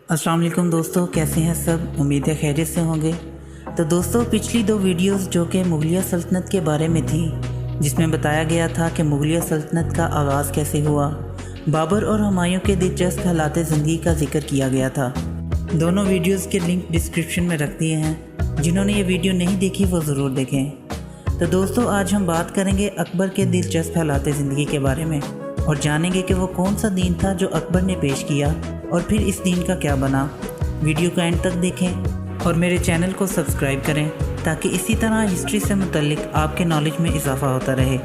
अस्सलाम वालेकुम दोस्तों, कैसे हैं सब। उम्मीद है खैरियत से होंगे। तो दोस्तों, पिछली दो वीडियोस जो कि मुग़लिया सल्तनत के बारे में थी, जिसमें बताया गया था कि मुग़लिया सल्तनत का आगाज़ कैसे हुआ, बाबर और हुमायूं के दिलचस्प हालात ज़िंदगी का जिक्र किया गया था। दोनों वीडियोस के लिंक डिस्क्रिप्शन में रख दिए हैं। जिन्होंने ये वीडियो नहीं देखी वो ज़रूर देखें। तो दोस्तों, आज हम बात करेंगे अकबर के दिलचस्प हालात ज़िंदगी के बारे में और जानेंगे कि वो कौन सा दीन था जो अकबर ने पेश किया और फिर इस दीन का क्या बना। वीडियो को एंड तक देखें और मेरे चैनल को सब्सक्राइब करें ताकि इसी तरह हिस्ट्री से मुतल्लिक आपके नॉलेज में इजाफा होता रहे।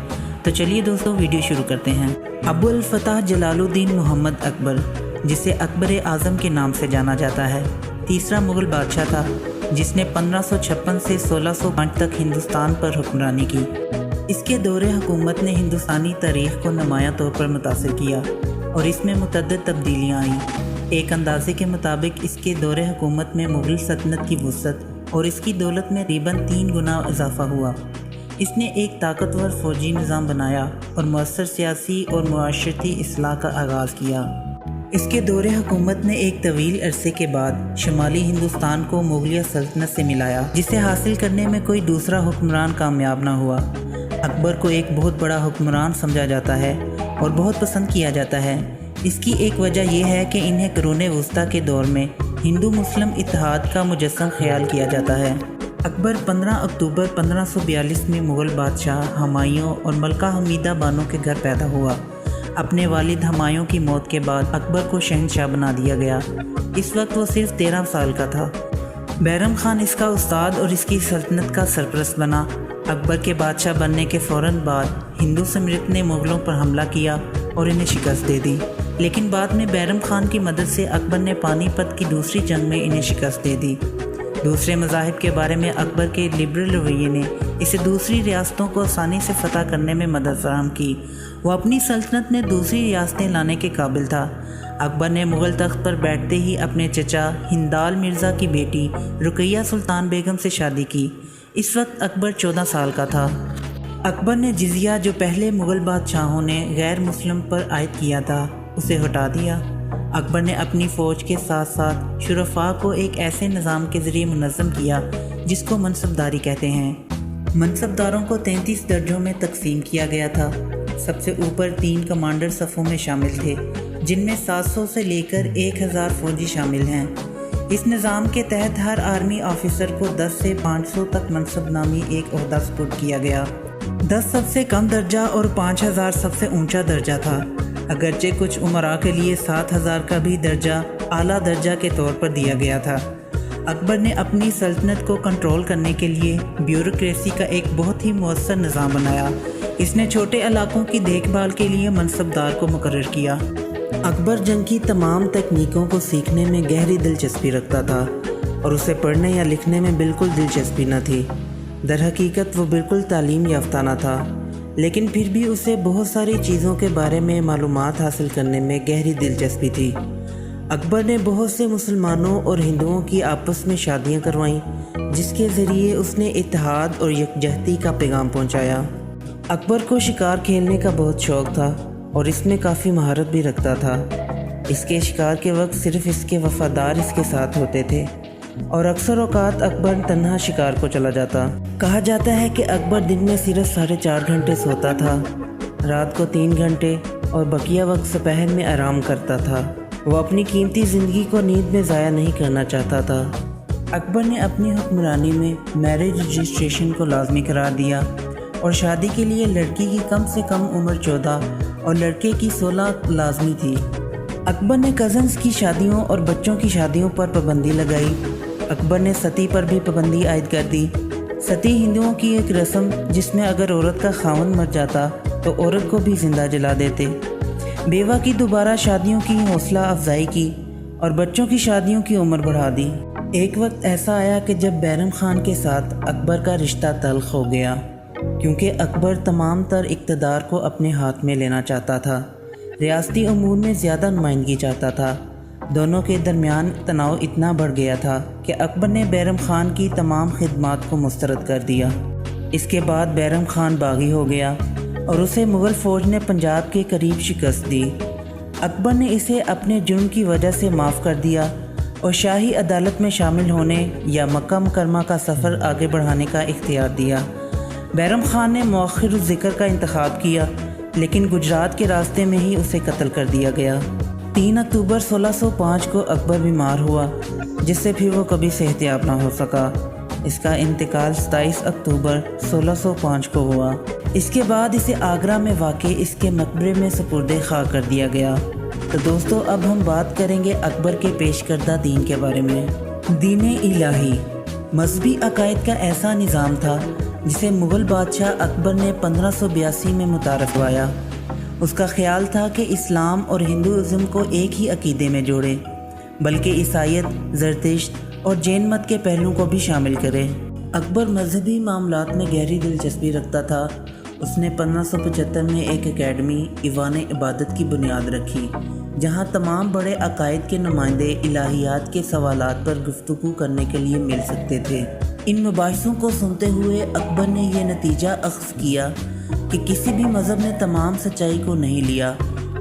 तो चलिए दोस्तों, वीडियो शुरू करते हैं। अबू अल फतह जलालुद्दीन मोहम्मद अकबर, जिसे अकबर आज़म के नाम से जाना जाता है, तीसरा मुग़ल बादशाह था जिसने 1556 से 1605 तक हिंदुस्तान पर हुक्मरानी की। इसके दौरे हुकूमत ने हिंदुस्तानी तारीख़ को नुमायाँ तौर पर मुतासिर किया और इसमें मुतअद्दिद तब्दीलियाँ आईं। एक अंदाज़े के मुताबिक इसके दौरे हुकूमत में मुग़ल सल्तनत की वुसअत और इसकी दौलत में तक़रीबन 3 गुना इजाफा हुआ। इसने एक ताकतवर फ़ौजी निज़ाम बनाया और मुअस्सर सियासी और मुआशरती इस्लाह का आगाज़ किया। इसके दौरे हुकूमत ने एक तवील अरसे के बाद शुमाली हिंदुस्तान को मुग़लिया सल्तनत से मिलाया, जिसे हासिल करने में कोई दूसरा हुक्मरान कामयाब न हुआ। अकबर को एक बहुत बड़ा हुक्मरान समझा जाता है और बहुत पसंद किया जाता है। इसकी एक वजह यह है कि इन्हें क़ुरून वुस्ता के दौर में हिंदू मुस्लिम इत्तेहाद का मुजस्सम ख्याल किया जाता है। अकबर 15 अक्टूबर 1542 में मुग़ल बादशाह हुमायूं और मलका हमीदा बानो के घर पैदा हुआ। अपने वालिद हुमायूं की मौत के बाद अकबर को शहंशाह बना दिया गया। इस वक्त वो सिर्फ 13 साल का था। बैरम खान इसका उस्ताद और इसकी सल्तनत का सरपरस्त बना। अकबर के बादशाह बनने के फ़ौरन बाद हिंदू सम्राट ने मुग़लों पर हमला किया और इन्हें शिकस्त दे दी, लेकिन बाद में बैरम खान की मदद से अकबर ने पानीपत की दूसरी जंग में इन्हें शिकस्त दे दी। दूसरे मज़ाहिब के बारे में अकबर के लिबरल रवैये ने इसे दूसरी रियासतों को आसानी से फ़तह करने में मदद फराहम की। वो अपनी सल्तनत में दूसरी रियासतें लाने के काबिल था। अकबर ने मुग़ल तख्त पर बैठते ही अपने चचा हिंदाल मिर्ज़ा की बेटी रुकैया सुल्तान बेगम से शादी की। इस वक्त अकबर 14 साल का था। अकबर ने जिज़िया, जो पहले मुग़ल बादशाहों ने गैर मुस्लिम पर आयद किया था, उसे हटा दिया। अकबर ने अपनी फ़ौज के साथ साथ शुरफा को एक ऐसे निज़ाम के ज़रिए मुनज़्ज़म किया जिसको मनसबदारी कहते हैं। मनसबदारों को 33 दर्जों में तकसीम किया गया था। सबसे ऊपर 3 कमांडर सफ़ों में शामिल थे, जिनमें 700 से लेकर 1000 फ़ौजी शामिल हैं। इस निज़ाम के तहत हर आर्मी ऑफिसर को 10 से 500 तक मनसब नामी एक ओहदा सुपुर्द किया गया। 10 सबसे कम दर्जा और 5000 सबसे ऊंचा दर्जा था। अगरचे कुछ उमरा के लिए 7000 का भी दर्जा आला दर्जा के तौर पर दिया गया था। अकबर ने अपनी सल्तनत को कंट्रोल करने के लिए ब्यूरोक्रेसी का एक बहुत ही मुअस्सर निज़ाम बनाया। इसने छोटे इलाकों की देखभाल के लिए मनसबदार को मुकर्रर किया। अकबर जंग की तमाम तकनीकों को सीखने में गहरी दिलचस्पी रखता था और उसे पढ़ने या लिखने में बिल्कुल दिलचस्पी न थी। दर हकीकत वो बिल्कुल तालीम याफ्ता न था, लेकिन फिर भी उसे बहुत सारी चीज़ों के बारे में मालूमात हासिल करने में गहरी दिलचस्पी थी। अकबर ने बहुत से मुसलमानों और हिंदुओं की आपस में शादियां करवाईं, जिसके ज़रिए उसने इत्तेहाद और यकजहती का पैगाम पहुंचाया। अकबर को शिकार खेलने का बहुत शौक़ था और इसमें काफ़ी महारत भी रखता था। इसके शिकार के वक्त सिर्फ इसके वफ़ादार इसके साथ होते थे और अक्सर औक़ात अकबर तन्हा शिकार को चला जाता। कहा जाता है कि अकबर दिन में सिर्फ 4.5 घंटे सोता था, रात को 3 घंटे और बकिया वक्त दोपहर में आराम करता था। वो अपनी कीमती ज़िंदगी को नींद में ज़ाया नहीं करना चाहता था। अकबर ने अपनी हुक्मरानी में मैरिज रजिस्ट्रेशन को लाजमी करार दिया और शादी के लिए लड़की की कम से कम उम्र 14 और लड़के की 16 लाजमी थी। अकबर ने कज़न्स की शादियों और बच्चों की शादियों पर पाबंदी लगाई। अकबर ने सती पर भी पाबंदी आयद कर दी। सती हिंदुओं की एक रस्म जिसमें अगर औरत का खावंद मर जाता तो औरत को भी जिंदा जला देते। बेवा की दोबारा शादियों की हौसला अफजाई की और बच्चों की शादियों की उम्र बढ़ा दी। एक वक्त ऐसा आया कि जब बैरम खान के साथ अकबर का रिश्ता तल्ख हो गया, क्योंकि अकबर तमाम तर इक़्तिदार को अपने हाथ में लेना चाहता था। रियासती अमूर में ज़्यादा नुमाइंदगी चाहता था। दोनों के दरमियान तनाव इतना बढ़ गया था कि अकबर ने बैरम खान की तमाम खिदमात को मुस्तरद कर दिया। इसके बाद बैरम खान बागी हो गया और उसे मुग़ल फ़ौज ने पंजाब के करीब शिकस्त दी। अकबर ने इसे अपने जुर्म की वजह से माफ़ कर दिया اور شاہی عدالت میں شامل ہونے یا مکہ مکرمہ کا سفر آگے بڑھانے کا اختیار دیا۔ بیرم خان نے مؤخر الذکر کا انتخاب کیا، لیکن گجرات کے راستے میں ہی اسے قتل کر دیا گیا۔ 3 اکتوبر 1605 کو اکبر بیمار ہوا، جس سے پھر وہ کبھی صحتیاب نہ ہو سکا۔ اس کا انتقال 27 اکتوبر 1605 کو ہوا۔ اس کے بعد اسے آگرہ میں واقع اس کے مقبرے میں سپرد خاک کر دیا گیا۔ تو دوستو، اب ہم بات کریں گے اکبر کے پیش کردہ دین کے بارے میں۔ دین الہی مذہبی عقائد کا ایسا نظام تھا جسے مغل بادشاہ اکبر نے 1582 میں متعارف کروایا۔ اس کا خیال تھا کہ اسلام اور ہندوازم کو ایک ہی عقیدے میں جوڑے، بلکہ عیسائیت، زرتشت اور جین مت کے پہلوؤں کو بھی شامل کرے۔ اکبر مذہبی معاملات میں گہری دلچسپی رکھتا تھا۔ اس نے 1575 میں ایک اکیڈمی ایوان عبادت کی بنیاد رکھی، جہاں تمام بڑے عقائد کے نمائندے الہیات کے سوالات پر گفتگو کرنے کے لیے مل سکتے تھے۔ ان مباحثوں کو سنتے ہوئے اکبر نے یہ نتیجہ اخذ کیا کہ کسی بھی مذہب نے تمام سچائی کو نہیں لیا،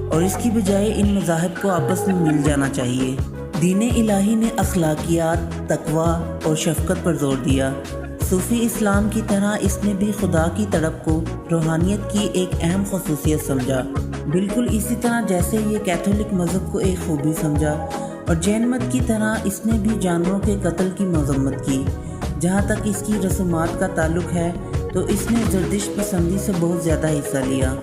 اور اس کی بجائے ان مذاہب کو آپس میں مل جانا چاہیے۔ دین الہی نے اخلاقیات، تقوی اور شفقت پر زور دیا۔ صوفی اسلام کی طرح اس نے بھی خدا کی طلب کو روحانیت کی ایک اہم خصوصیت سمجھا، بالکل اسی طرح جیسے یہ کیتھولک مذہب کو ایک خوبی سمجھا، اور جین مت کی طرح اس نے بھی جانوروں کے قتل کی مذمت کی۔ جہاں تک اس کی رسومات کا تعلق ہے تو اس نے زردشت پسندی سے بہت زیادہ حصہ لیا۔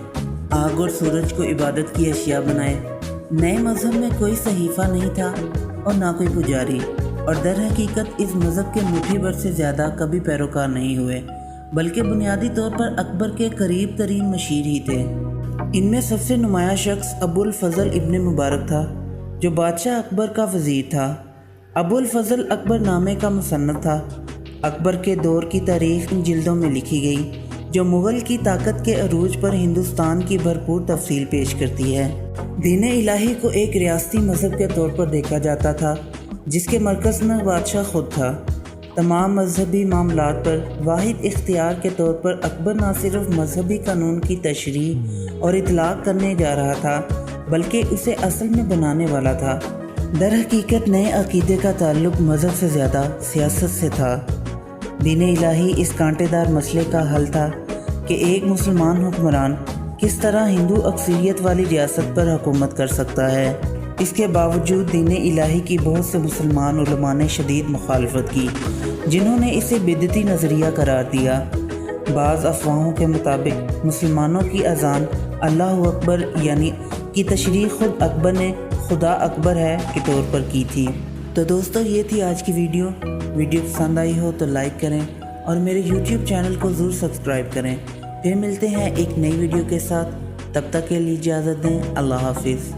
آگ اور سورج کو عبادت کی اشیاء بنائے۔ نئے مذہب میں کوئی صحیفہ نہیں تھا اور نہ کوئی پجاری، اور در حقیقت اس مذہب کے مٹھی بھر سے زیادہ کبھی پیروکار نہیں ہوئے، بلکہ بنیادی طور پر اکبر کے قریب ترین مشیر ہی تھے۔ ان میں سب سے نمایاں شخص ابو الفضل ابن مبارک تھا، جو بادشاہ اکبر کا وزیر تھا۔ ابو الفضل اکبر نامے کا مصنف تھا۔ اکبر کے دور کی تاریخ ان جلدوں میں لکھی گئی، جو مغل کی طاقت کے عروج پر ہندوستان کی بھرپور تفصیل پیش کرتی ہے۔ دین الہی کو ایک ریاستی مذہب کے طور پر دیکھا جاتا تھا، جس کے مرکز میں بادشاہ خود تھا۔ تمام مذہبی معاملات پر واحد اختیار کے طور پر اکبر نہ صرف مذہبی قانون کی تشریح اور اطلاق کرنے جا رہا تھا، بلکہ اسے اصل میں بنانے والا تھا۔ در حقیقت نئے عقیدے کا تعلق مذہب سے زیادہ سیاست سے تھا۔ دین الہی اس کانٹے دار مسئلے کا حل تھا کہ ایک مسلمان حکمران کس طرح ہندو اکثریت والی ریاست پر حکومت کر سکتا ہے۔ اس کے باوجود دین الہی کی بہت سے مسلمان علماء نے شدید مخالفت کی، جنہوں نے اسے بدعتی نظریہ قرار دیا۔ بعض افواہوں کے مطابق مسلمانوں کی اذان اللہ اکبر یعنی کی تشریح خود اکبر نے خدا اکبر ہے کے طور پر کی تھی۔ تو دوستو، یہ تھی آج کی ویڈیو پسند آئی ہو تو لائک کریں اور میرے یوٹیوب چینل کو ضرور سبسکرائب کریں۔ پھر ملتے ہیں ایک نئی ویڈیو کے ساتھ، تب تک کے لیے اجازت دیں۔ اللہ حافظ۔